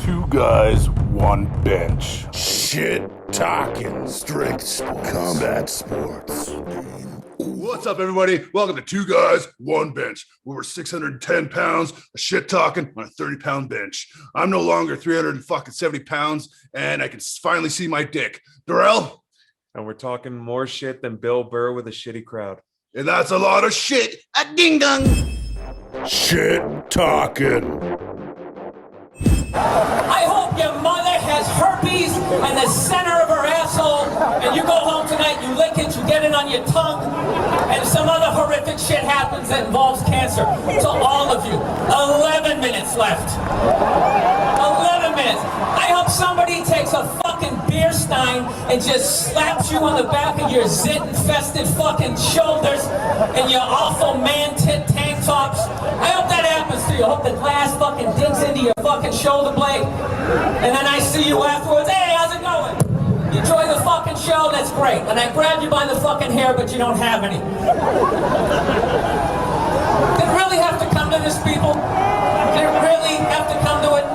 Two guys, one bench. Shit talking, strength sports, combat sports. What's up, everybody? Welcome to Two Guys, One Bench. We're 610 pounds, a shit talking on a 30-pound bench. I'm no longer 370 pounds, and I can finally see my dick. Darrell? And we're talking more shit than Bill Burr with a shitty crowd. And that's a lot of shit. A ding dong. Shit talking. I hope your mother has herpes in the center of her asshole, and you go home tonight, you lick it, you get it on your tongue, and some other horrific shit happens that involves cancer. To all of you, 11 minutes left. 11 minutes. I hope somebody takes a fucking beer stein and just slaps you on the back of your zit-infested fucking shoulders and your awful man-tit tank tops. I hope that happens to you. I hope the glass fucking digs into your fucking shoulder blade. And then I see you afterwards. Hey, how's it going? You enjoy the fucking show? That's great. And I grab you by the fucking hair, but you don't have any. Did it really have to come to this, people? Did it really have to come to it?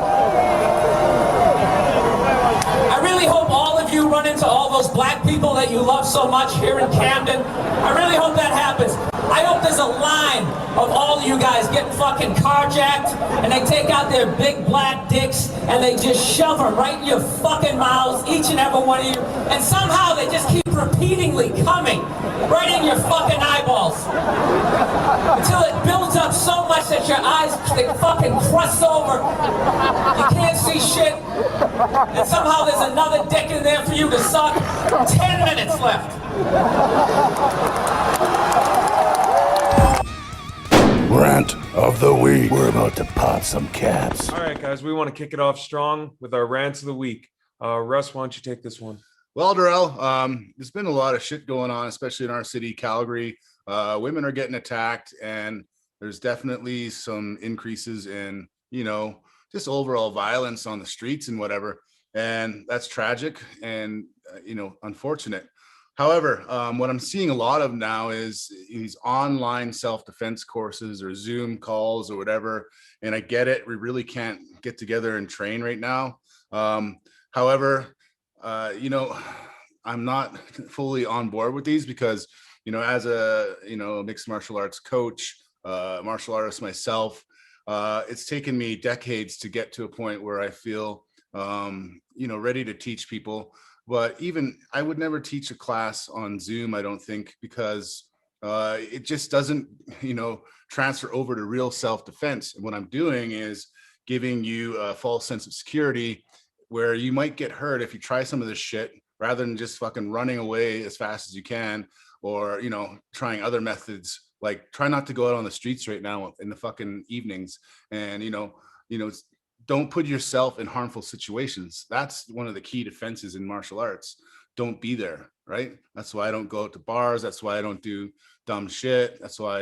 I really hope all of you run into all those black people that you love so much here in Camden. I really hope that happens. I hope there's a line of all of you guys getting fucking carjacked and they take out their big black dicks and they just shove them right in your fucking mouths, each and every one of you, and somehow they just keep repeatedly coming right in your fucking eyeballs until it builds up so much that your eyes, they fucking crust over. You can't see shit, and somehow there's another dick in there for you to suck. 10 minutes left. Rant of the week. We're about to pop some caps. All right, guys, we want to kick it off strong with our rants of the week. Russ, why don't you take this one? Well, Darrell, there's been a lot of shit going on, especially in our city, Calgary. Women are getting attacked, and there's definitely some increases in, just overall violence on the streets and whatever. And that's tragic and, unfortunate. However, what I'm seeing a lot of now is these online self-defense courses or Zoom calls or whatever. And I get it. We really can't get together and train right now. However, I'm not fully on board with these because, as a, mixed martial arts coach, martial artist myself, it's taken me decades to get to a point where I feel, ready to teach people. But even I would never teach a class on Zoom, I don't think, because it just doesn't, transfer over to real self-defense. And what I'm doing is giving you a false sense of security where you might get hurt if you try some of this shit rather than just fucking running away as fast as you can or, trying other methods. Like try not to go out on the streets right now in the fucking evenings and, don't put yourself in harmful situations. That's one of the key defenses in martial arts. Don't be there, right? That's why I don't go out to bars. That's why I don't do dumb shit. That's why,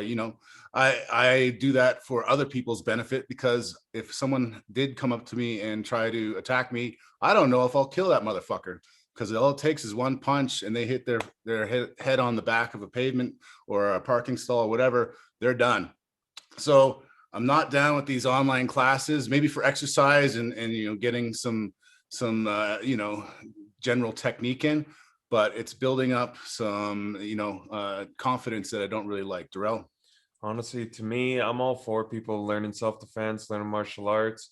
I do that for other people's benefit, because if someone did come up to me and try to attack me, I don't know if I'll kill that motherfucker, because all it takes is one punch and they hit their head on the back of a pavement or a parking stall or whatever, they're done. So I'm not down with these online classes, maybe for exercise and getting some general technique in, but it's building up some confidence that I don't really like. Darrell? Honestly, to me, I'm all for people learning self-defense, learning martial arts,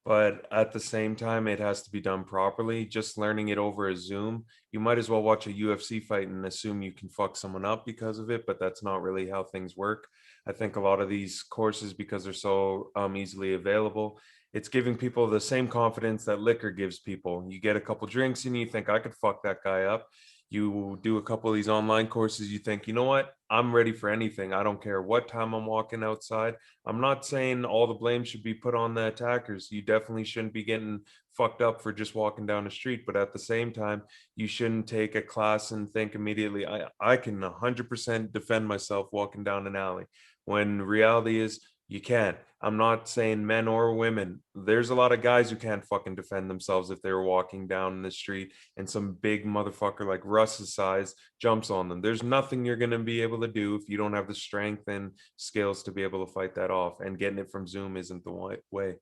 but at the same time, it has to be done properly. Just learning it over a Zoom, you might as well watch a UFC fight and assume you can fuck someone up because of it, but that's not really how things work. I think a lot of these courses, because they're so easily available, it's giving people the same confidence that liquor gives people. You get a couple drinks and you think, I could fuck that guy up. You do a couple of these online courses, you think, you know what? I'm ready for anything. I don't care what time I'm walking outside. I'm not saying all the blame should be put on the attackers. You definitely shouldn't be getting fucked up for just walking down the street. But at the same time, you shouldn't take a class and think immediately, I can 100% defend myself walking down an alley. When reality is, you can't. I'm not saying men or women. There's a lot of guys who can't fucking defend themselves if they were walking down the street and some big motherfucker like Russ's size jumps on them. There's nothing you're going to be able to do if you don't have the strength and skills to be able to fight that off. And getting it from Zoom isn't the way.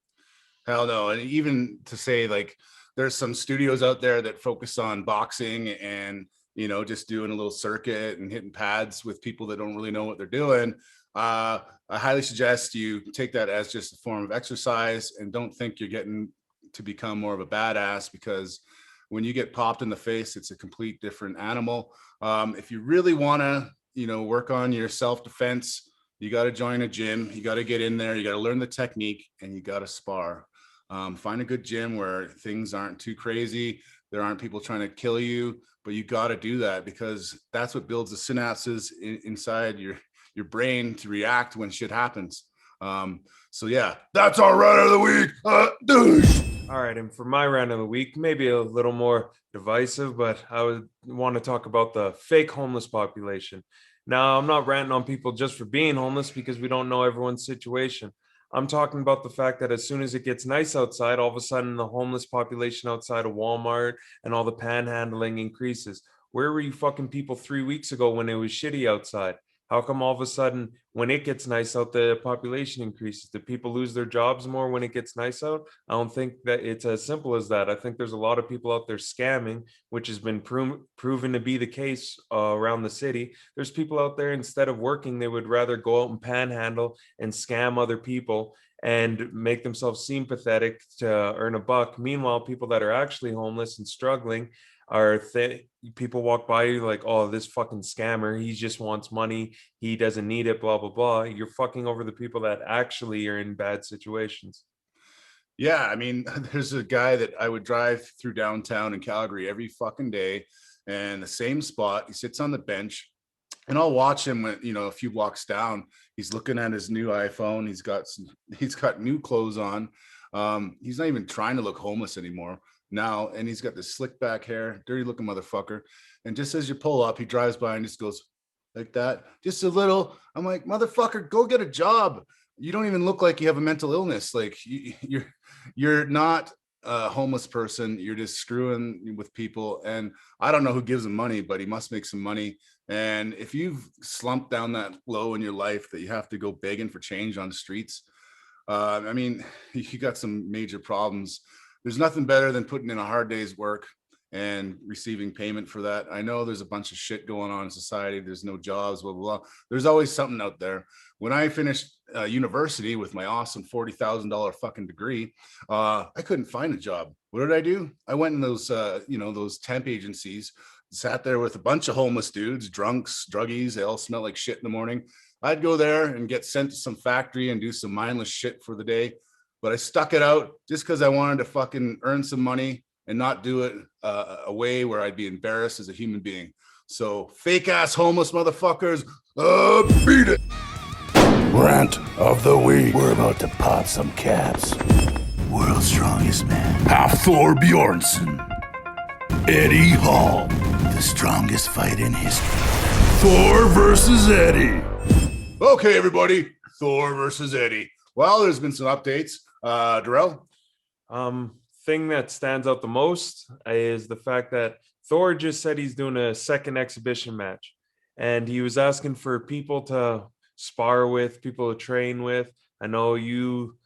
Hell no. And even to say, like, there's some studios out there that focus on boxing and, just doing a little circuit and hitting pads with people that don't really know what they're doing. I highly suggest you take that as just a form of exercise and don't think you're getting to become more of a badass, because when you get popped in the face, it's a complete different animal. If you really want to, work on your self-defense, you got to join a gym. You got to get in there. You got to learn the technique, and you got to spar. Find a good gym where things aren't too crazy. There aren't people trying to kill you, but you got to do that, because that's what builds the synapses inside your brain to react when shit happens. So yeah, that's our rant of the week. All right, and for my rant of the week, maybe a little more divisive, but I would want to talk about the fake homeless population. Now, I'm not ranting on people just for being homeless, because we don't know everyone's situation. I'm talking about the fact that as soon as it gets nice outside, all of a sudden the homeless population outside of Walmart and all the panhandling increases. Where were you fucking people 3 weeks ago when it was shitty outside? How come all of a sudden when it gets nice out, the population increases? Do people lose their jobs more when it gets nice out? I don't think that it's as simple as that. I think there's a lot of people out there scamming, which has been proven to be the case around the city. There's people out there, instead of working, they would rather go out and panhandle and scam other people and make themselves seem pathetic to earn a buck. Meanwhile, people that are actually homeless and struggling are people walk by you like, oh, this fucking scammer, he just wants money, he doesn't need it, blah blah blah. You're fucking over the people that actually are in bad situations. Yeah, I mean, there's a guy that I would drive through downtown in Calgary every fucking day, and the same spot. He sits on the bench, and I'll watch him when, a few blocks down. He's looking at his new iPhone. He's got new clothes on. He's not even trying to look homeless anymore now, and he's got this slick back hair, dirty looking motherfucker. And just as you pull up, he drives by and just goes like that, just a little. I'm like, motherfucker, go get a job. You don't even look like you have a mental illness. Like, you're not a homeless person. You're just screwing with people. And I don't know who gives him money, but he must make some money. And if you've slumped down that low in your life that you have to go begging for change on the streets, I mean, you got some major problems. There's nothing better than putting in a hard day's work and receiving payment for that. I know there's a bunch of shit going on in society. There's no jobs, blah, blah, blah. There's always something out there. When I finished university with my awesome $40,000 fucking degree, I couldn't find a job. What did I do? I went in those, those temp agencies, sat there with a bunch of homeless dudes, drunks, druggies. They all smell like shit in the morning. I'd go there and get sent to some factory and do some mindless shit for the day. But I stuck it out just because I wanted to fucking earn some money and not do it a way where I'd be embarrassed as a human being. So fake ass homeless motherfuckers, beat it. Rant of the week. We're about to pop some caps. World's strongest man. Hafthor Bjornsson. Eddie Hall. The strongest fight in history. Thor versus Eddie. Okay, everybody, Thor versus Eddie. Well, there's been some updates. Darrell? Thing that stands out the most is the fact that Thor just said he's doing a second exhibition match, and he was asking for people to spar with, people to train with. I know you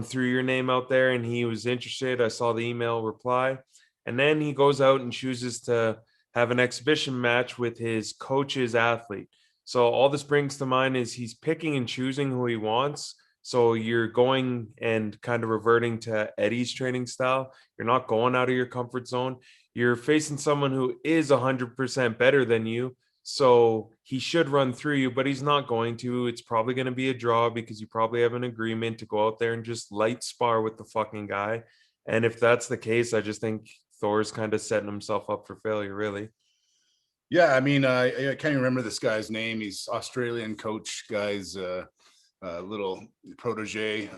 threw your name out there and he was interested. I saw the email reply, and then he goes out and chooses to have an exhibition match with his coach's athlete. So all this brings to mind is he's picking and choosing who he wants. So you're going and kind of reverting to Eddie's training style. You're not going out of your comfort zone. You're facing someone who is 100% better than you. So he should run through you, but he's not going to. It's probably going to be a draw because you probably have an agreement to go out there and just light spar with the fucking guy. And if that's the case, I just think Thor's kind of setting himself up for failure, really. Yeah, I mean, I can't even remember this guy's name. He's Australian coach guy's little protege.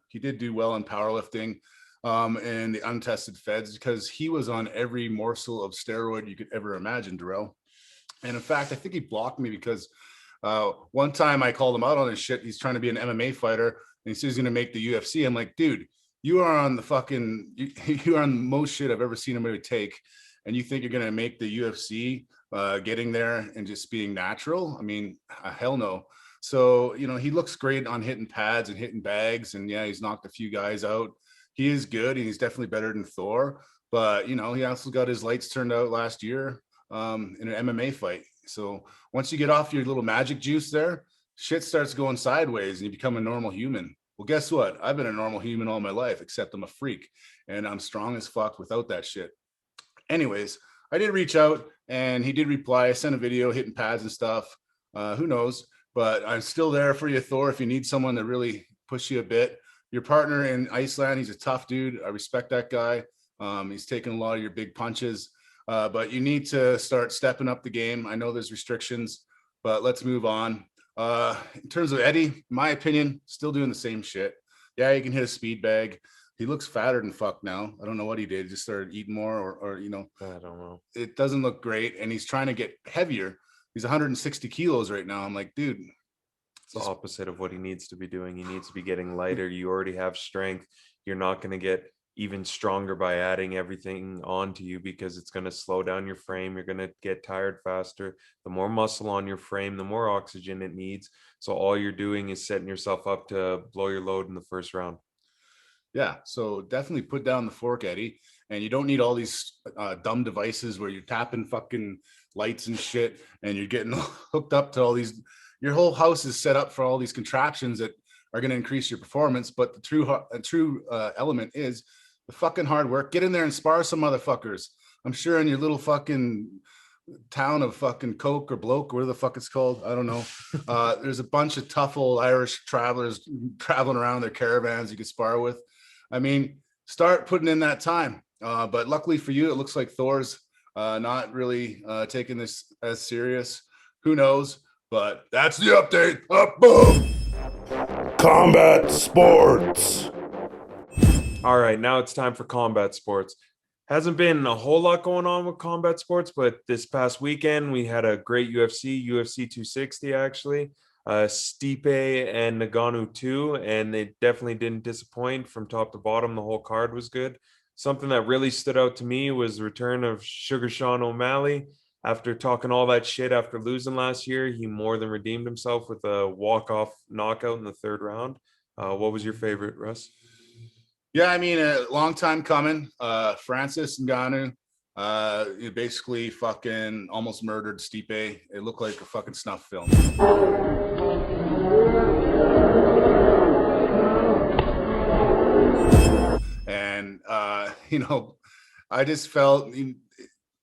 He did do well in powerlifting and the untested feds, because he was on every morsel of steroid you could ever imagine, Darrell. And in fact, I think he blocked me because one time I called him out on his shit. He's trying to be an MMA fighter and he says he's going to make the UFC. I'm like, dude, you are on the fucking, you are on the most shit I've ever seen anybody take. And you think you're going to make the UFC getting there and just being natural? I mean, hell no. So, he looks great on hitting pads and hitting bags. And yeah, he's knocked a few guys out. he is good and he's definitely better than Thor. But, you know, he also got his lights turned out last year in an MMA fight. So once you get off your little magic juice there, shit starts going sideways and you become a normal human. Well, guess what? I've been a normal human all my life, except I'm a freak and I'm strong as fuck without that shit. Anyways, I did reach out and he did reply. I sent a video hitting pads and stuff. Who knows? But I'm still there for you, Thor, if you need someone to really push you a bit. Your partner in Iceland, he's a tough dude. I respect that guy. He's taken a lot of your big punches, but you need to start stepping up the game. I know there's restrictions, but let's move on. In terms of Eddie, in my opinion, still doing the same shit. Yeah, he can hit a speed bag. He looks fatter than fuck now. I don't know what he did. He just started eating more or, you know, I don't know. it doesn't look great. And he's trying to get heavier. He's 160 kilos right now. I'm like, dude. It's the opposite of what he needs to be doing. He needs to be getting lighter. You already have strength. You're not going to get even stronger by adding everything onto you because it's going to slow down your frame. You're going to get tired faster. The more muscle on your frame, the more oxygen it needs. So all you're doing is setting yourself up to blow your load in the first round. Yeah, so definitely put down the fork, Eddie. And you don't need all these dumb devices where you're tapping fucking lights and shit and you're getting hooked up to all these. Your whole house is set up for all these contraptions that are going to increase your performance. But the true element is the fucking hard work. Get in there and spar some motherfuckers. I'm sure in your little fucking town of fucking Coke or Bloke, where the fuck it's called, I don't know. There's a bunch of tough old Irish travelers traveling around their caravans you could spar with. I mean, start putting in that time. But luckily for you, it looks like Thor's not really taking this as serious. Who knows? But that's the update. Up, boom. Combat sports. All right, now it's time for combat sports. Hasn't been a whole lot going on with combat sports, but this past weekend we had a great UFC 260 actually. Stipe and Ngannou 2, and they definitely didn't disappoint from top to bottom. The whole card was good. Something that really stood out to me was the return of Sugar Sean O'Malley. After talking all that shit after losing last year, he more than redeemed himself with a walk-off knockout in the third round. What was your favorite, Russ? Yeah, I mean, a long time coming. Francis Ngannou, he basically fucking almost murdered Stipe. It looked like a fucking snuff film. And, you know, I just felt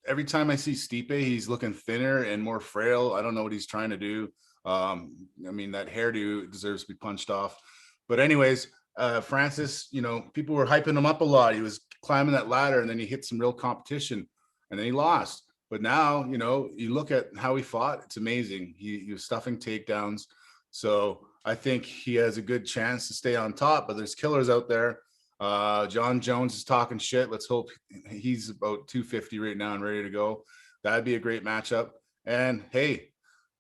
every time I see Stipe, he's looking thinner and more frail. I don't know what he's trying to do. I mean, that hairdo deserves to be punched off. But anyways, Francis, you know, people were hyping him up a lot. He was climbing that ladder and then he hit some real competition and then he lost. But now, you know, you look at how he fought, it's amazing. He was stuffing takedowns. So I think he has a good chance to stay on top, but there's killers out there. John Jones is talking shit. Let's hope he's about 250 right now and ready to go. That'd be a great matchup. And hey,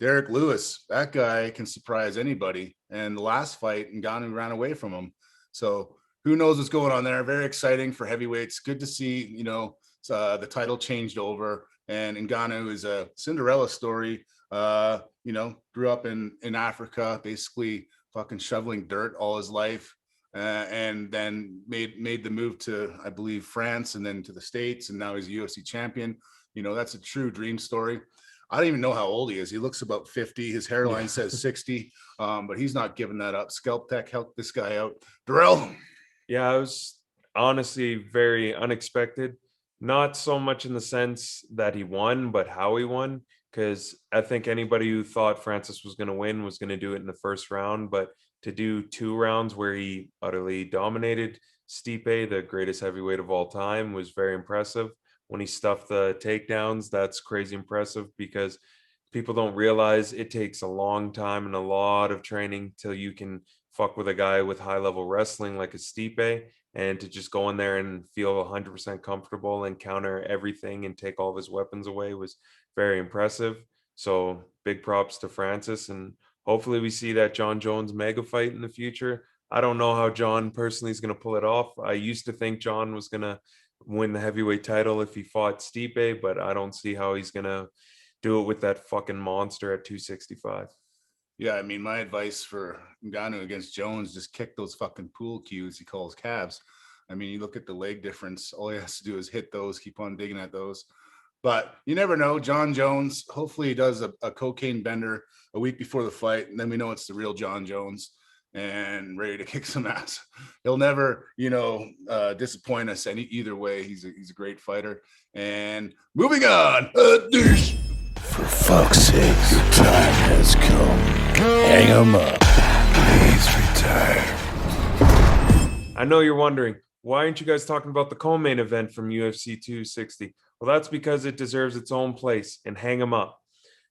Derek Lewis, that guy can surprise anybody. And the last fight, Ngannou ran away from him. So who knows what's going on there? Very exciting for heavyweights. Good to see, you know, the title changed over. And Ngannou is a Cinderella story. You know, grew up in Africa, basically fucking shoveling dirt all his life. And then made the move to, I believe, France and then to the States. And now he's a UFC champion. You know, that's a true dream story. I don't even know how old he is. He looks about 50. His hairline says 60, but he's not giving that up. Scalp Tech helped this guy out. Darrell. Yeah, it was honestly very unexpected. Not so much in the sense that he won, but how he won. Because I think anybody who thought Francis was going to win was going to do it in the first round. But to do 2 rounds where he utterly dominated Stipe, the greatest heavyweight of all time, was very impressive. When he stuffed the takedowns, that's crazy impressive because people don't realize it takes a long time and a lot of training till you can fuck with a guy with high level wrestling like a Stipe, and to just go in there and feel 100% comfortable and counter everything and take all of his weapons away was very impressive. So big props to Francis, and hopefully we see that John Jones mega fight in the future. I don't know how John personally is going to pull it off. I used to think John was going to win the heavyweight title if he fought Stipe, but I don't see how he's going to do it with that fucking monster at 265. Yeah, I mean, my advice for Ngannou against Jones, just kick those fucking pool cues he calls calves. I mean, you look at the leg difference, all he has to do is hit those, keep on digging at those. But you never know. Jon Jones, hopefully he does a cocaine bender a week before the fight, and then we know it's the real Jon Jones and ready to kick some ass. He'll never, disappoint us either way. He's a great fighter. And moving on. For fuck's sake, your time has come. Hang 'em up. Please retire. I know you're wondering, why aren't you guys talking about the co-main event from UFC 260? Well, that's because it deserves its own place, and hang 'em up.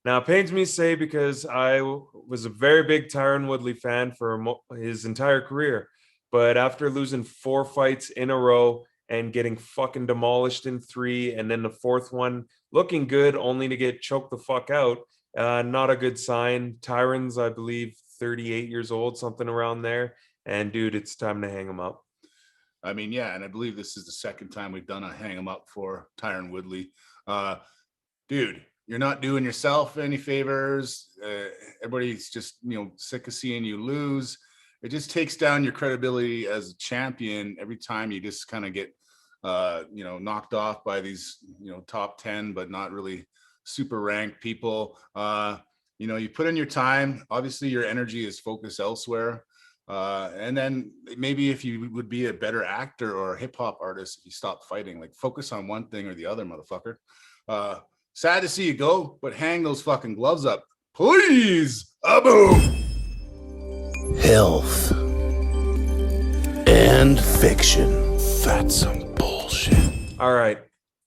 Now, it pains me to say, because I was a very big Tyron Woodley fan for his entire career, but after losing 4 fights in a row and getting fucking demolished in 3, and then the 4th one looking good only to get choked the fuck out, not a good sign. Tyron's, I believe, 38 years old, something around there, and dude, it's time to hang him up. I mean, yeah, and I believe this is the second time we've done a hang him up for Tyron Woodley. Dude, you're not doing yourself any favors. Everybody's just, sick of seeing you lose. It just takes down your credibility as a champion every time you just kind of get, knocked off by these, top 10, but not really super ranked people. You put in your time. Obviously, your energy is focused elsewhere. And then maybe if you would be a better actor or a hip hop artist, if you stop fighting, like focus on one thing or the other, motherfucker. Sad to see you go, but hang those fucking gloves up, please. Abu. Health and fiction. That's some bullshit. All right,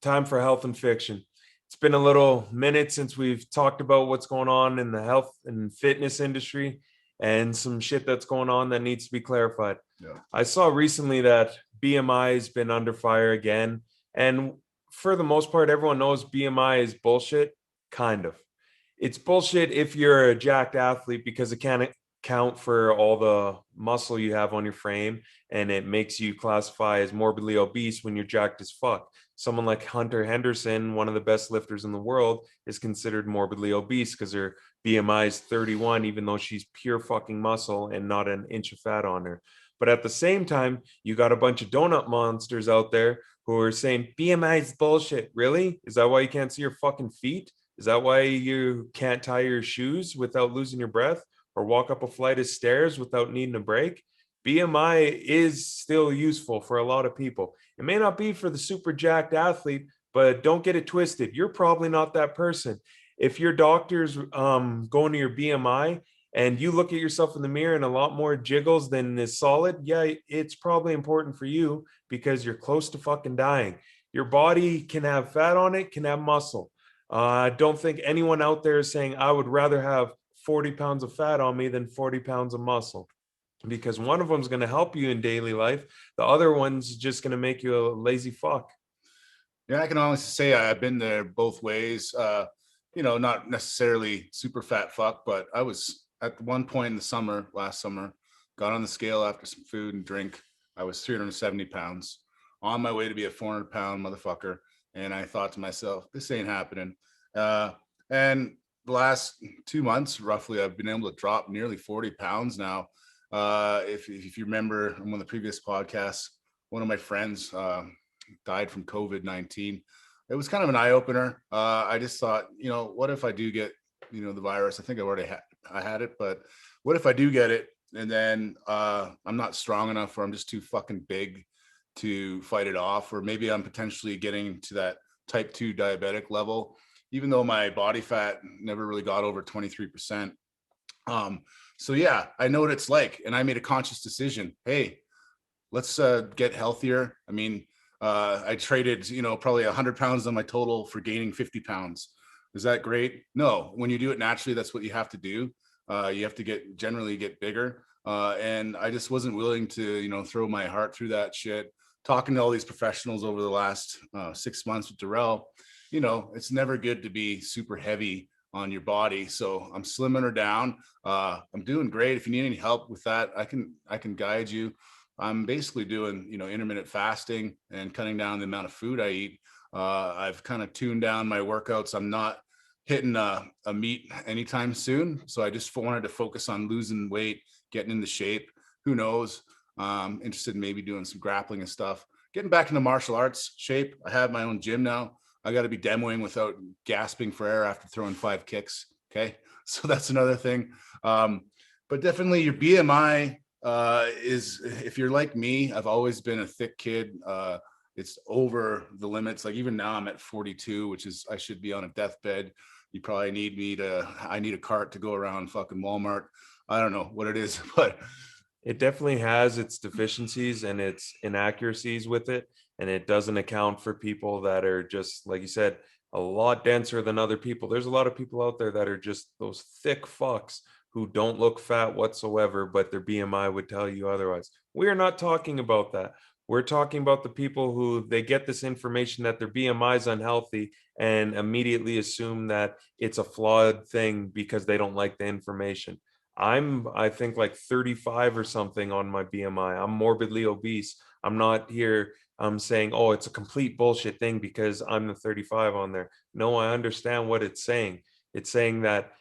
time for health and fiction. It's been a little minute since we've talked about what's going on in the health and fitness industry and some shit that's going on that needs to be clarified. Yeah. I saw recently that BMI has been under fire again. And for the most part, everyone knows BMI is bullshit. Kind of. It's bullshit if you're a jacked athlete, because it can't account for all the muscle you have on your frame, and it makes you classify as morbidly obese when you're jacked as fuck. Someone like Hunter Henderson, one of the best lifters in the world, is considered morbidly obese because her BMI is 31, even though she's pure fucking muscle and not an inch of fat on her. But at the same time, you got a bunch of donut monsters out there who are saying BMI is bullshit. Really? Is that why you can't see your fucking feet? Is that why you can't tie your shoes without losing your breath, or walk up a flight of stairs without needing a break? BMI is still useful for a lot of people. It may not be for the super jacked athlete, but don't get it twisted. You're probably not that person. If your doctor's going to your BMI and you look at yourself in the mirror and a lot more jiggles than is solid, yeah, it's probably important for you because you're close to fucking dying. Your body can have fat on it, can have muscle. I don't think anyone out there is saying I would rather have 40 pounds of fat on me than 40 pounds of muscle, because one of them is going to help you in daily life. The other one's just going to make you a lazy fuck. Yeah, I can honestly say I've been there both ways. Not necessarily super fat fuck, but I was at one point in the summer, last summer, got on the scale after some food and drink. I was 370 pounds, on my way to be a 400-pound motherfucker. And I thought to myself, this ain't happening. And the last 2 months, roughly, I've been able to drop nearly 40 pounds now. If you remember on one of the previous podcasts, one of my friends died from COVID-19. It was kind of an eye-opener. I just thought, what if I do get, the virus? I think I had it, but what if I do get it and then I'm not strong enough, or I'm just too fucking big to fight it off, or maybe I'm potentially getting to that type 2 diabetic level, even though my body fat never really got over 23%. So yeah, I know what it's like. And I made a conscious decision. Hey, let's get healthier. I mean, I traded, probably 100 pounds on my total for gaining 50 pounds. Is that great? No. When you do it naturally, that's what you have to do. You have to generally get bigger. And I just wasn't willing to, throw my heart through that shit. Talking to all these professionals over the last 6 months with Darrell, it's never good to be super heavy on your body. So I'm slimming her down. I'm doing great. If you need any help with that, I can guide you. I'm basically doing, intermittent fasting and cutting down the amount of food I eat. I've kind of tuned down my workouts. I'm not hitting a meet anytime soon. So I just wanted to focus on losing weight, getting into shape. Who knows? Interested in maybe doing some grappling and stuff. Getting back into martial arts shape. I have my own gym now. I got to be demoing without gasping for air after throwing 5 kicks. Okay. So that's another thing. But definitely your BMI is, if you're like me, I've always been a thick kid. It's over the limits. Like even now I'm at 42, which is, I should be on a deathbed. You probably need me to, I need a cart to go around fucking Walmart. I don't know what it is, but it definitely has its deficiencies and its inaccuracies with it. And it doesn't account for people that are just, like you said, a lot denser than other people. There's a lot of people out there that are just those thick fucks who don't look fat whatsoever, but their BMI would tell you otherwise. We're not talking about that. We're talking about the people who they get this information that their BMI is unhealthy and immediately assume that it's a flawed thing because they don't like the information. I think like 35 or something on my BMI. I'm morbidly obese. I'm not here saying, oh, it's a complete bullshit thing because I'm the 35 on there. No, I understand what it's saying. It's saying that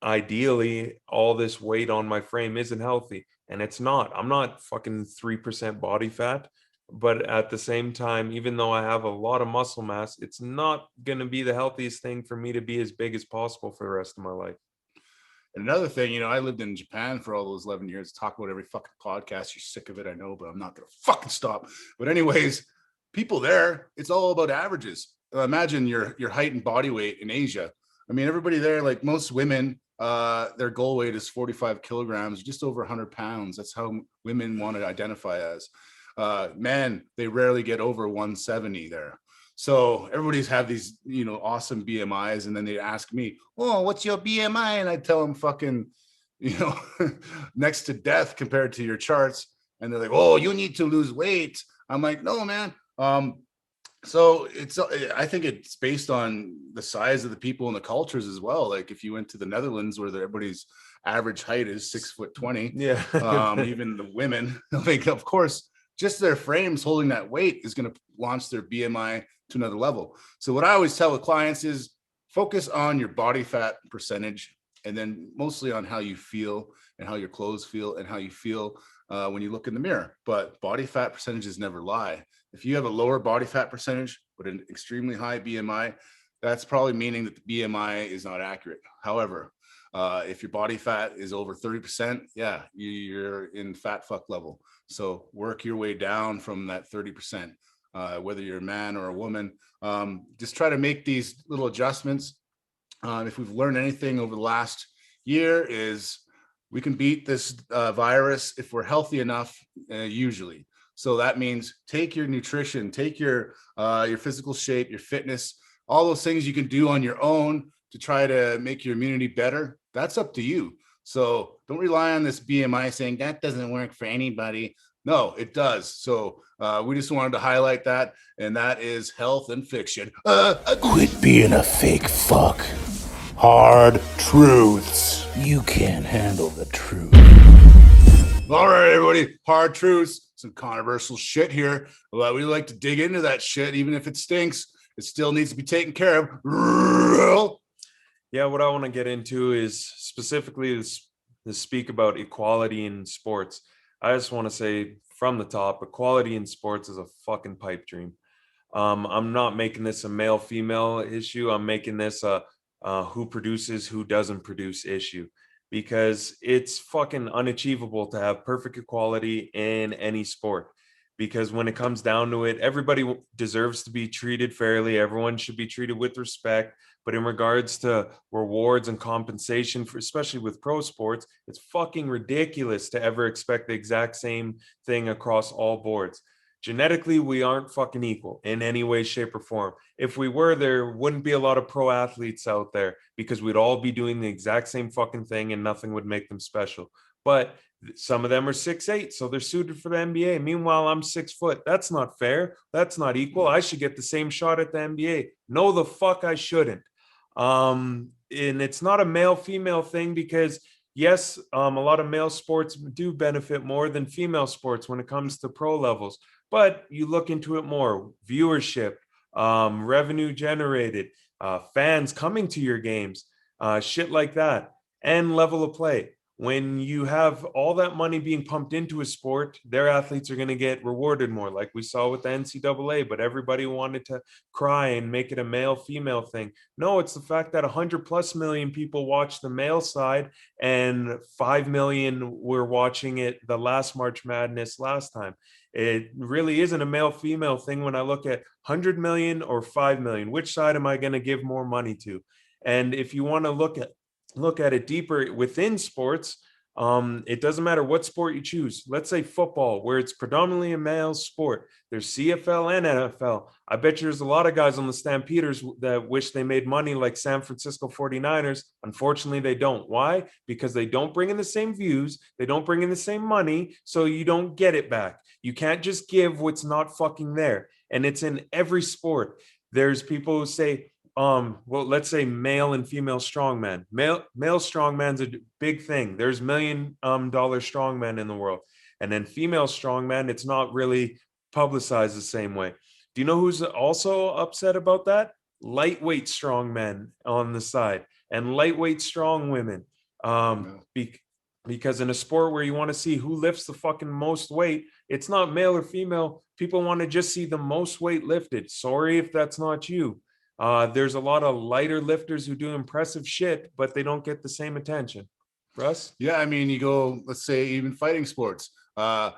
ideally all this weight on my frame isn't healthy, and it's not. I'm not fucking 3% body fat, but at the same time, even though I have a lot of muscle mass, it's not going to be the healthiest thing for me to be as big as possible for the rest of my life. And another thing, you know, I lived in Japan for all those 11 years, talk about every fucking podcast. You're sick of it, I know, but I'm not going to fucking stop. But anyways, people there, it's all about averages. Imagine your height and body weight in Asia. I mean, everybody there, like most women, their goal weight is 45 kilograms, just over 100 pounds. That's how women want to identify as. Men, they rarely get over 170 there. So everybody's have these, you know, awesome BMIs, and then they ask me, "Oh, what's your BMI?" And I tell them, "Fucking, you know, next to death compared to your charts." And they're like, "Oh, you need to lose weight." I'm like, "No, man." So it's, I think it's based on the size of the people and the cultures as well. Like if you went to the Netherlands, where everybody's average height is 6'20", yeah, even the women, like, of course, just their frames holding that weight is going to launch their BMI to another level. So what I always tell the clients is focus on your body fat percentage, and then mostly on how you feel and how your clothes feel and how you feel when you look in the mirror. But body fat percentages never lie. If you have a lower body fat percentage but an extremely high BMI, that's probably meaning that the BMI is not accurate. However, if your body fat is over 30%, yeah, you're in fat fuck level. So work your way down from that 30%, whether you're a man or a woman. Just try to make these little adjustments. If we've learned anything over the last year, is we can beat this virus if we're healthy enough, usually. So that means take your nutrition, take your physical shape, your fitness, all those things you can do on your own to try to make your immunity better. That's up to you. So don't rely on this BMI saying that doesn't work for anybody. No, it does. So we just wanted to highlight that, and that is health and fiction. Quit being a fake fuck. Hard truths. You can't handle the truth. All right, everybody, hard truths, some controversial shit here. Well, we like to dig into that shit, even if it stinks. It still needs to be taken care of. Yeah, what I want to get into is specifically to speak about equality in sports. I just want to say from the top, equality in sports is a fucking pipe dream. I'm not making this a male-female issue. I'm making this a who produces, who doesn't produce issue, because it's fucking unachievable to have perfect equality in any sport. Because when it comes down to it, everybody deserves to be treated fairly. Everyone should be treated with respect. But in regards to rewards and compensation, for especially with pro sports, it's fucking ridiculous to ever expect the exact same thing across all boards. Genetically, we aren't fucking equal in any way, shape, or form. If we were, there wouldn't be a lot of pro athletes out there, because we'd all be doing the exact same fucking thing and nothing would make them special. But some of them are 6'8", so they're suited for the NBA. Meanwhile, I'm 6 foot. That's not fair. That's not equal. I should get the same shot at the NBA. No, the fuck I shouldn't. And it's not a male-female thing, because yes, a lot of male sports do benefit more than female sports when it comes to pro levels. But you look into it more, viewership, revenue generated, fans coming to your games, shit like that, and level of play. when you have all that money being pumped into a sport, their athletes are going to get rewarded more, like we saw with the NCAA, but everybody wanted to cry and make it a male-female thing. No, it's the fact that 100+ million people watch the male side and 5 million were watching it the last March Madness last time. It really isn't a male-female thing when I look at 100 million or 5 million. Which side am I going to give more money to? And if you want to look at it deeper within sports, it doesn't matter what sport you choose. Let's say football, where it's predominantly a male sport. There's CFL and NFL. I bet you there's a lot of guys on the Stampeders that wish they made money like San Francisco 49ers. Unfortunately, they don't. Why? Because they don't bring in the same views. They don't bring in the same money, so you don't get it back. You can't just give what's not fucking there. And it's in every sport. There's people who say, well, let's say male and female strongman. Male strongman's a big thing. There's $1 million strongmen in the world. And then female strongman, it's not really publicized the same way. Do you know who's also upset about that? Lightweight strongmen on the side and lightweight strong women. Because in a sport where you want to see who lifts the fucking most weight, it's not male or female. People want to just see the most weight lifted. Sorry if that's not you. There's a lot of lighter lifters who do impressive shit, but they don't get the same attention. Russ? Yeah, I mean, you go, let's say even fighting sports. A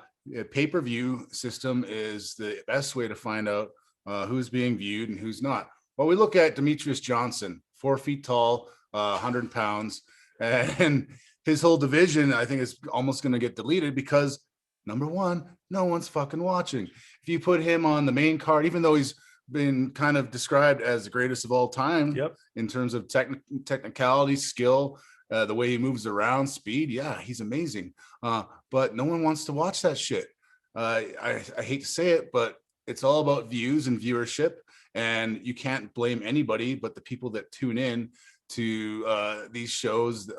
pay-per-view system is the best way to find out who's being viewed and who's not. Well, we look at Demetrius Johnson, 4 feet tall, 100 pounds, and his whole division, I think, is almost going to get deleted because, number one, no one's fucking watching. If you put him on the main card, even though he's been kind of described as the greatest of all time in terms of technicality, skill, the way he moves around, speed. Yeah, he's amazing. But no one wants to watch that shit. I hate to say it, but it's all about views and viewership. And you can't blame anybody but the people that tune in to these shows,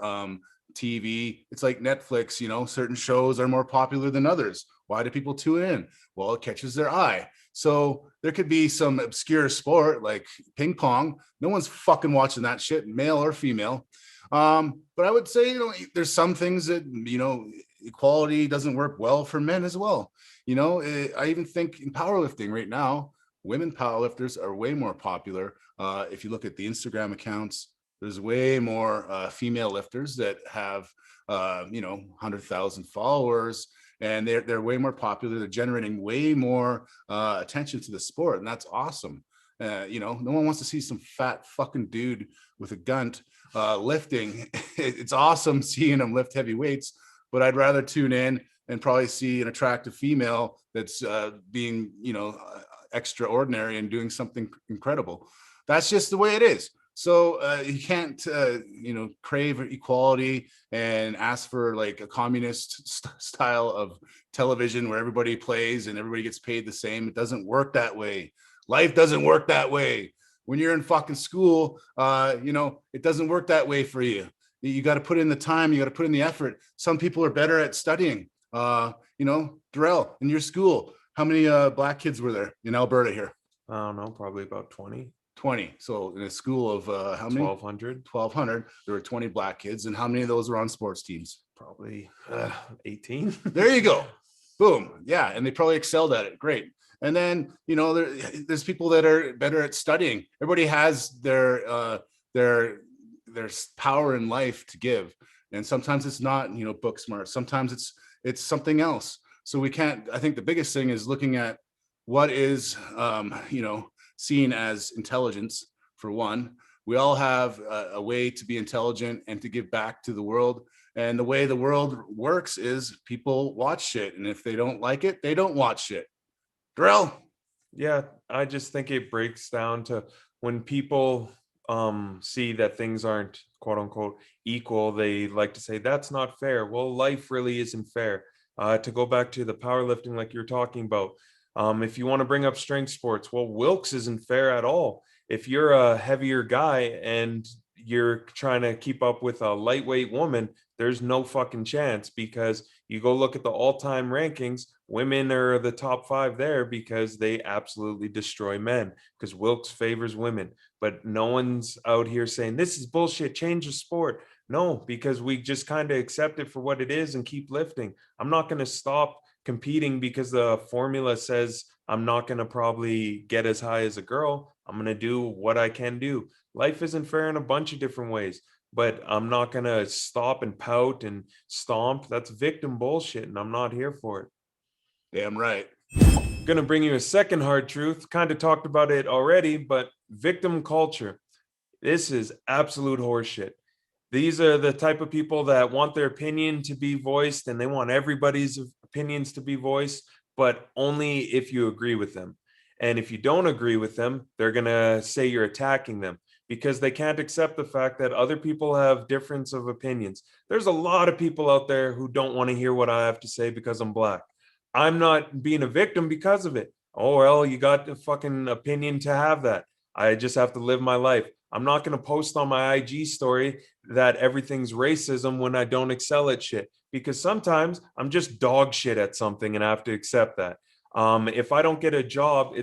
TV. It's like Netflix, you know, certain shows are more popular than others. Why do people tune in? Well, it catches their eye. So there could be some obscure sport like ping pong. No one's fucking watching that shit, male or female. But I would say, you know, there's some things that, you know, equality doesn't work well for men as well. You know, I even think in powerlifting right now, women powerlifters are way more popular. If you look at the Instagram accounts, there's way more female lifters that have, you know, 100,000 followers. And they're way more popular. They're generating way more attention to the sport, and that's awesome. You know, no one wants to see some fat fucking dude with a gun lifting. It's awesome seeing him lift heavy weights, but I'd rather tune in and probably see an attractive female that's being, you know, extraordinary and doing something incredible. That's just the way it is. So you can't, you know, crave equality and ask for like a communist style of television where everybody plays and everybody gets paid the same. It doesn't work that way. Life doesn't work that way. When you're in fucking school, you know, it doesn't work that way for you. You got to put in the time. You got to put in the effort. Some people are better at studying. You know, Darrell, in your school, how many black kids were there in Alberta here? I don't know, probably about 20. 20. So in a school of how many? 1,200. There were 20 black kids. And how many of those were on sports teams? Probably 18. There you go. Boom. Yeah. And they probably excelled at it. Great. And then, you know, there's people that are better at studying. Everybody has their power in life to give. And sometimes it's not, you know, book smart. Sometimes it's something else. So we can't, I think the biggest thing is looking at what is, you know, seen as intelligence. For one, we all have a way to be intelligent and to give back to the world. And the way the world works is people watch shit. And if they don't like it, they don't watch shit. Darrell? Yeah, I just think it breaks down to when people see that things aren't quote unquote equal, they like to say that's not fair. Well, life really isn't fair. To go back to the powerlifting like you're talking about, if you want to bring up strength sports, well, Wilkes isn't fair at all. If you're a heavier guy and you're trying to keep up with a lightweight woman, there's no fucking chance, because you go look at the all-time rankings, women are the top 5 there because they absolutely destroy men, because Wilkes favors women. But no one's out here saying this is bullshit, change the sport. No, because we just kind of accept it for what it is and keep lifting. I'm not going to stop competing because the formula says I'm not going to probably get as high as a girl. I'm going to do what I can do. Life isn't fair in a bunch of different ways, but I'm not going to stop and pout and stomp. That's victim bullshit, and I'm not here for it. Damn right. Going to bring you a second hard truth. Kind of talked about it already, but victim culture. This is absolute horseshit. These are the type of people that want their opinion to be voiced, and they want everybody's opinions to be voiced, but only if you agree with them. And if you don't agree with them, they're going to say you're attacking them because they can't accept the fact that other people have difference of opinions. There's a lot of people out there who don't want to hear what I have to say because I'm Black. I'm not being a victim because of it. Oh, well, you got the fucking opinion to have that. I just have to live my life. I'm not going to post on my IG story that everything's racism when I don't excel at shit, because sometimes I'm just dog shit at something and I have to accept that. If I don't get a job,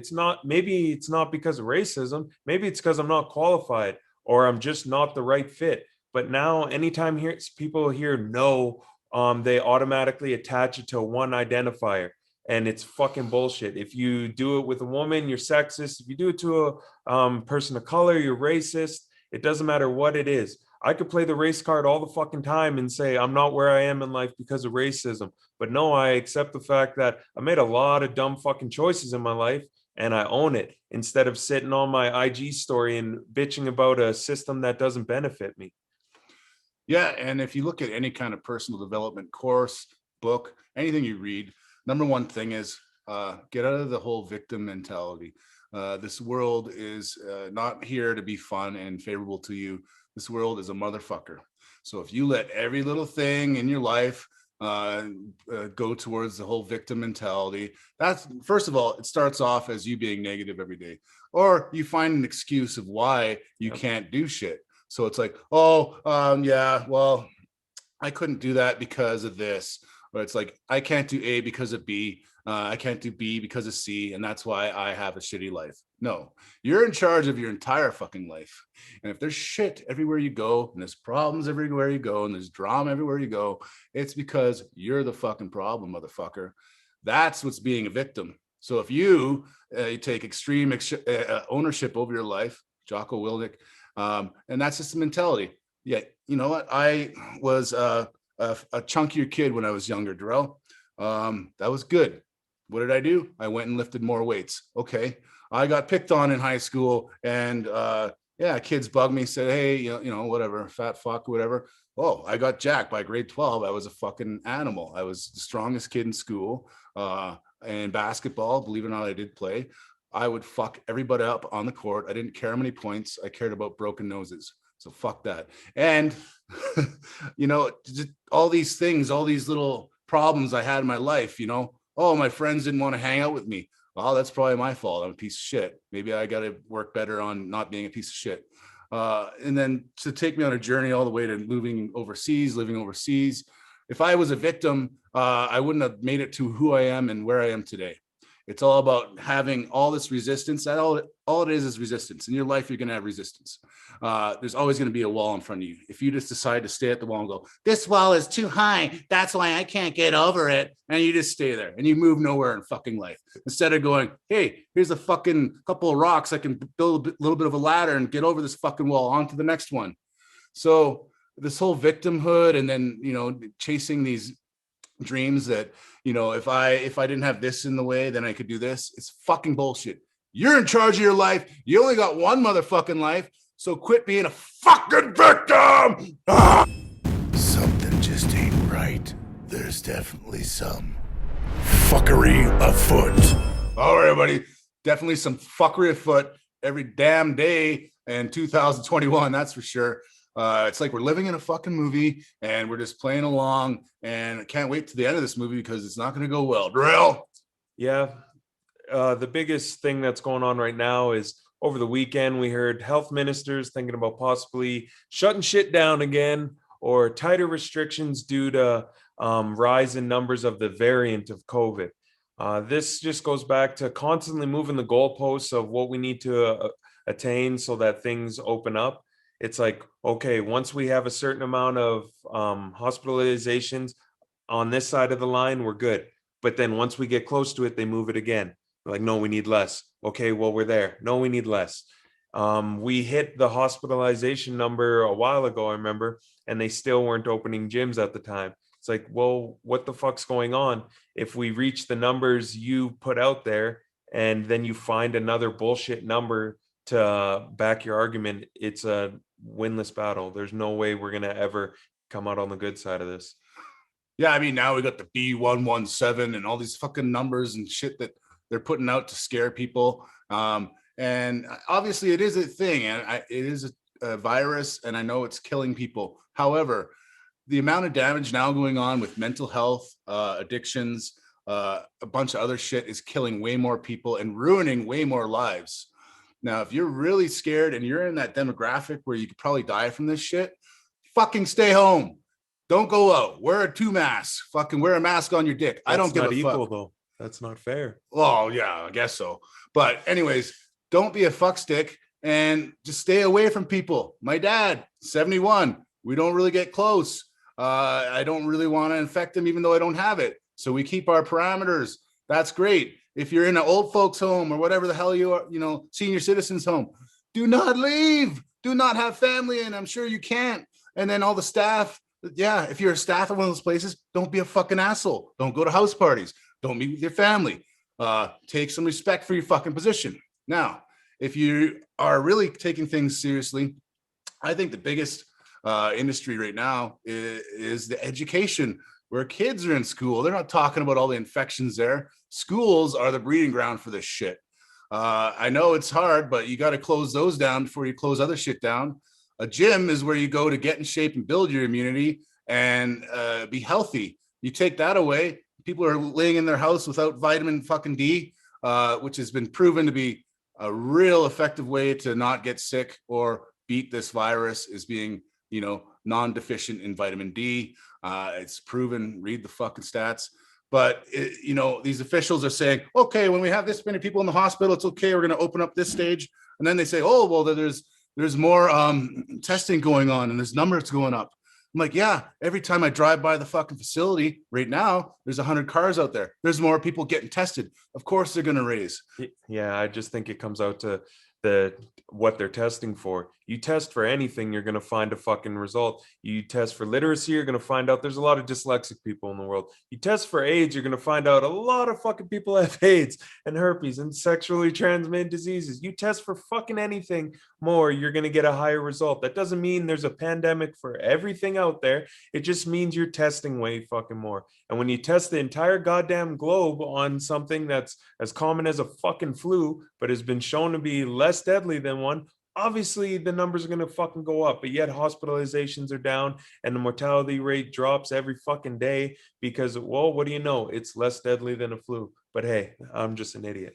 maybe it's not because of racism. Maybe it's because I'm not qualified or I'm just not the right fit. But now anytime people hear no, they automatically attach it to one identifier. And it's fucking bullshit. If you do it with a woman, you're sexist. If you do it to a person of color, you're racist. It doesn't matter what it is. I could play the race card all the fucking time and say I'm not where I am in life because of racism. But no, I accept the fact that I made a lot of dumb fucking choices in my life and I own it, instead of sitting on my IG story and bitching about a system that doesn't benefit me. Yeah, and if you look at any kind of personal development course, book, anything you read, number one thing is get out of the whole victim mentality. This world is not here to be fun and favorable to you. This world is a motherfucker. So if you let every little thing in your life go towards the whole victim mentality, that's, first of all, it starts off as you being negative every day, or you find an excuse of why you can't do shit. So it's like, yeah, well, I couldn't do that because of this. But it's like, I can't do A because of B. I can't do B because of C. And that's why I have a shitty life. No, you're in charge of your entire fucking life. And if there's shit everywhere you go, and there's problems everywhere you go, and there's drama everywhere you go, it's because you're the fucking problem, motherfucker. That's what's being a victim. So if you take extreme ownership over your life, Jocko Willink, and that's just the mentality. Yeah, you know what? I was a chunkier kid when I was younger, Darrell. That was good. What did I do? I went and lifted more weights. Okay. I got picked on in high school, and kids bugged me, said, hey, you know, whatever, fat fuck, whatever. Oh, I got jacked by grade 12. I was a fucking animal. I was the strongest kid in school. And basketball, believe it or not, I did play. I would fuck everybody up on the court. I didn't care how many points. I cared about broken noses. So fuck that. And, you know, just all these things, all these little problems I had in my life, you know, my friends didn't want to hang out with me. Well, that's probably my fault. I'm a piece of shit. Maybe I got to work better on not being a piece of shit. And then to take me on a journey all the way to living overseas. If I was a victim, I wouldn't have made it to who I am and where I am today. It's all about having all this resistance. All it is resistance. In your life, you're going to have resistance. There's always going to be a wall in front of you. If you just decide to stay at the wall and go, this wall is too high, that's why I can't get over it, and you just stay there and you move nowhere in fucking life. Instead of going, hey, here's a fucking couple of rocks, I can build a little bit of a ladder and get over this fucking wall onto the next one. So this whole victimhood, and then, you know, chasing these dreams that, you know, if I didn't have this in the way, then I could do this. It's fucking bullshit. You're in charge of your life. You only got one motherfucking life. So quit being a fucking victim. Something just ain't right. There's definitely some fuckery afoot. All right, everybody. Definitely some fuckery afoot every damn day in 2021. That's for sure. It's like we're living in a fucking movie and we're just playing along, and I can't wait to the end of this movie because it's not going to go well. Drill. Yeah. The biggest thing that's going on right now is over the weekend, we heard health ministers thinking about possibly shutting shit down again, or tighter restrictions due to rise in numbers of the variant of COVID. This just goes back to constantly moving the goalposts of what we need to attain so that things open up. It's like, okay, once we have a certain amount of hospitalizations on this side of the line, we're good. But then once we get close to it, they move it again. They're like, no, we need less. Okay, well, we're there. No, we need less. We hit the hospitalization number a while ago, I remember, and they still weren't opening gyms at the time. It's like, well, what the fuck's going on? If we reach the numbers you put out there and then you find another bullshit number to back your argument, it's a winless battle. There's no way we're going to ever come out on the good side of this. Yeah, I mean, now we got the B117 and all these fucking numbers and shit that they're putting out to scare people. And obviously it is a thing, and it is a virus, and I know it's killing people. However, the amount of damage now going on with mental health, addictions, a bunch of other shit is killing way more people and ruining way more lives. Now, if you're really scared and you're in that demographic where you could probably die from this shit, fucking stay home. Don't go out. Wear a 2 mask. Fucking wear a mask on your dick. I don't give a fuck. Equal, though. That's not fair. Oh, yeah, I guess so. But anyways, don't be a fuckstick and just stay away from people. My dad, 71. We don't really get close. I don't really want to infect him, even though I don't have it. So we keep our parameters. That's great. If you're in an old folks home or whatever the hell you are, senior citizens home, do not leave. Do not have family. And I'm sure you can't. And then all the staff. Yeah, if you're a staff at one of those places, don't be a fucking asshole. Don't go to house parties. Don't meet with your family. Take some respect for your fucking position. Now, if you are really taking things seriously, I think the biggest industry right now is the education, where kids are in school. They're not talking about all the infections there. Schools are the breeding ground for this shit. I know it's hard, but you got to close those down before you close other shit down. A gym is where you go to get in shape and build your immunity and be healthy. You take that away, people are laying in their house without vitamin fucking D, which has been proven to be a real effective way to not get sick or beat this virus, is being, non-deficient in vitamin D. It's proven, read the fucking stats. But, these officials are saying, okay, when we have this many people in the hospital, it's okay, we're going to open up this stage. And then they say, oh, well, there's more testing going on and there's numbers going up. I'm like, yeah, every time I drive by the fucking facility right now, there's 100 cars out there. There's more people getting tested. Of course they're going to raise. Yeah, I just think it comes out to what they're testing for. You test for anything, you're going to find a fucking result. You test for literacy, you're going to find out there's a lot of dyslexic people in the world. You test for AIDS, you're going to find out a lot of fucking people have AIDS and herpes and sexually transmitted diseases. You test for fucking anything more, you're going to get a higher result. That doesn't mean there's a pandemic for everything out there. It just means you're testing way fucking more. And when you test the entire goddamn globe on something that's as common as a fucking flu, but has been shown to be less deadly than one, obviously the numbers are going to fucking go up. But yet hospitalizations are down and the mortality rate drops every fucking day because, well, what do you know? It's less deadly than a flu. But hey, I'm just an idiot.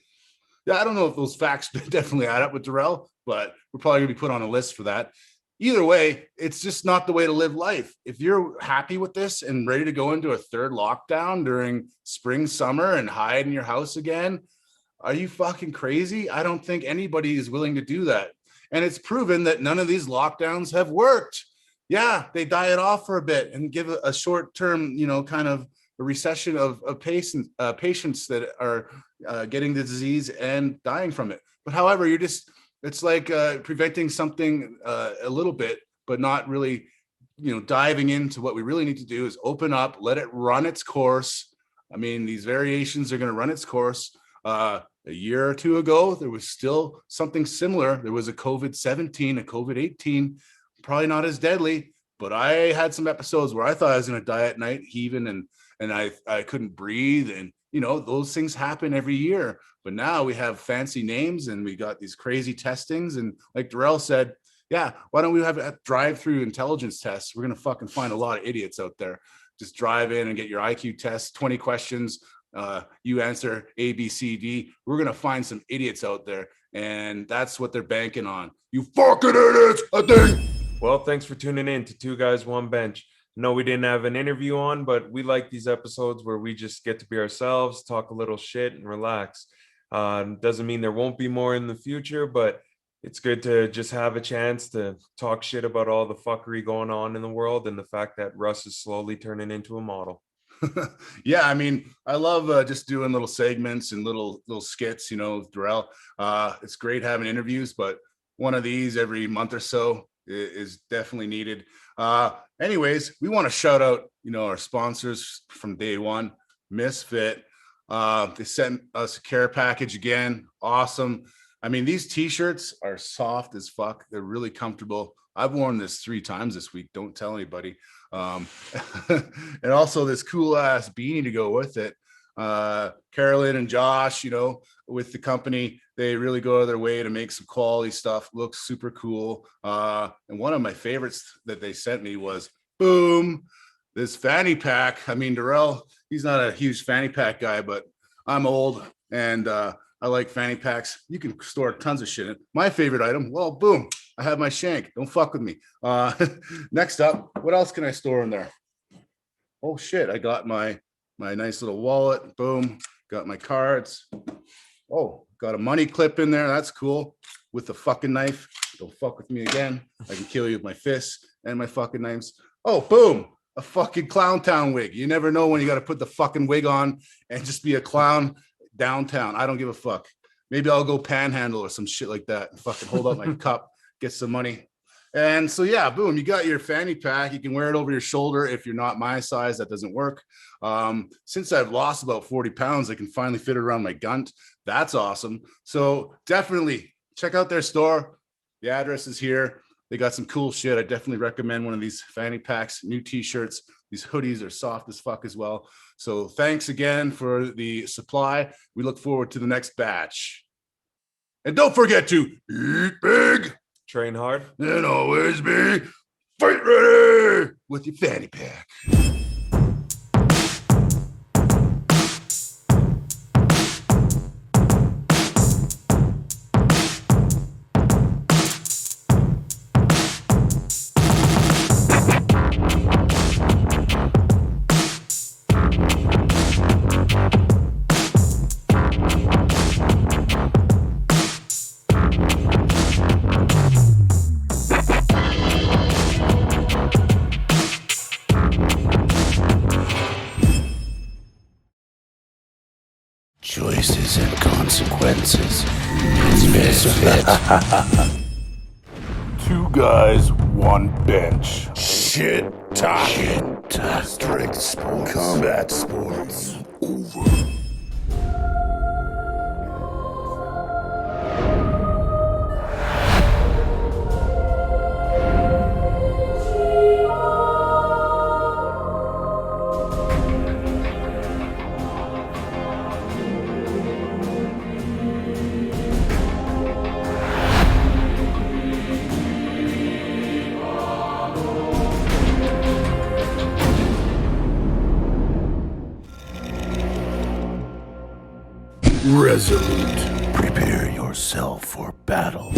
Yeah, I don't know if those facts definitely add up with Darrell, but we're probably going to be put on a list for that. Either way, it's just not the way to live life. If you're happy with this and ready to go into a third lockdown during spring, summer and hide in your house again, are you fucking crazy? I don't think anybody is willing to do that. And it's proven that none of these lockdowns have worked. Yeah, they die it off for a bit and give a short-term, kind of a recession of patients that are getting the disease and dying from it. But however, it's like preventing something a little bit, but not really, diving into what we really need to do is open up, let it run its course. I mean, these variations are going to run its course. A year or two ago, there was still something similar. There was a COVID-17, a COVID-18, probably not as deadly, but I had some episodes where I thought I was going to die at night, heaving, and I couldn't breathe. And, those things happen every year. But now we have fancy names and we got these crazy testings. And like Darrell said, yeah, why don't we have a drive-through intelligence tests? We're going to fucking find a lot of idiots out there. Just drive in and get your IQ test, 20 questions. You answer A, B, C, D. We're going to find some idiots out there. And that's what they're banking on. You fucking idiots, I think. Well, thanks for tuning in to Two Guys, One Bench. No, we didn't have an interview on, but we like these episodes where we just get to be ourselves, talk a little shit and relax. Doesn't mean there won't be more in the future, but It's good to just have a chance to talk shit about all the fuckery going on in the world and the fact that Russ is slowly turning into a model. Yeah, I mean, I love just doing little segments and little skits, you know, with Darrell. It's great having interviews, but one of these every month or so is definitely needed. Anyways, we want to shout out, you know, our sponsors from day one, Misfit. They sent us a care package again. Awesome. I mean, these t-shirts are soft as fuck. They're really comfortable. I've worn this 3 times this week. Don't tell anybody. And also this cool ass beanie to go with it. Carolyn and Josh, you know, with the company, they really go out of their way to make some quality stuff. Looks super cool. And one of my favorites that they sent me was, boom, this fanny pack. I mean, Darrell, he's not a huge fanny pack guy, but I'm old and I like fanny packs. You can store tons of shit in. My favorite item, well, boom, I have my shank. Don't fuck with me. Next up, what else can I store in there? Oh shit, I got my nice little wallet. Boom, got my cards. Oh, got a money clip in there. That's cool. With the fucking knife. Don't fuck with me again. I can kill you with my fists and my fucking knives. Oh, boom, a fucking Clown Town wig. You never know when you got to put the fucking wig on and just be a clown downtown. I don't give a fuck. Maybe I'll go panhandle or some shit like that and fucking hold out my cup, get some money. And so, yeah, boom, you got your fanny pack. You can wear it over your shoulder. If you're not my size, that doesn't work. Since I've lost about 40 pounds, I can finally fit it around my gunt. That's awesome. So definitely check out their store. The address is here. They got some cool shit. I definitely recommend one of these fanny packs, new t-shirts. These hoodies are soft as fuck as well. So thanks again for the supply. We look forward to the next batch. And don't forget to eat big, Train hard, and always be fight ready with your fanny pack. Choices and consequences. Misfit. 2 guys, 1 bench. Shit talking. Strength sports. Combat sports. Over. Resolute. Prepare yourself for battle.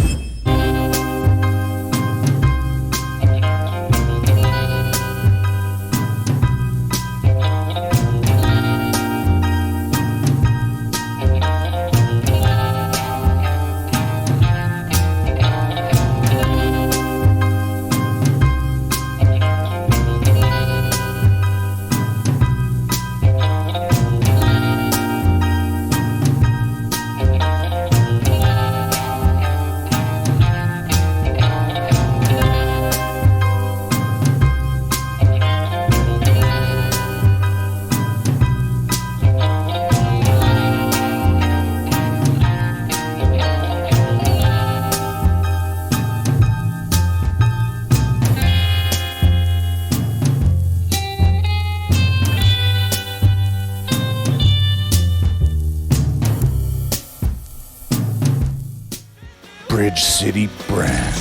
Bridge City brand.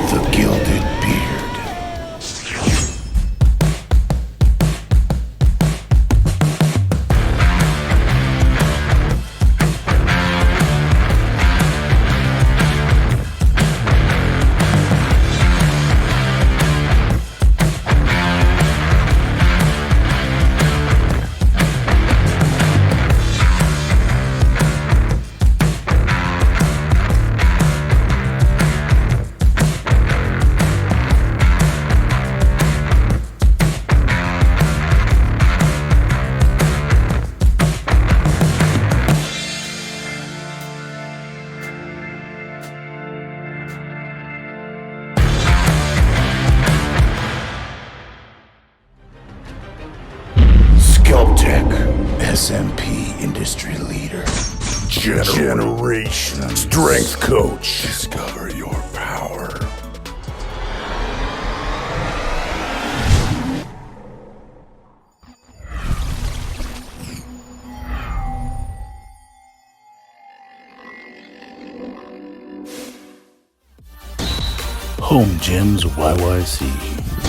The Gilded Beard. Kelp Tech, SMP industry leader. Generation strength coach. Discover your power. Home Gyms YYC.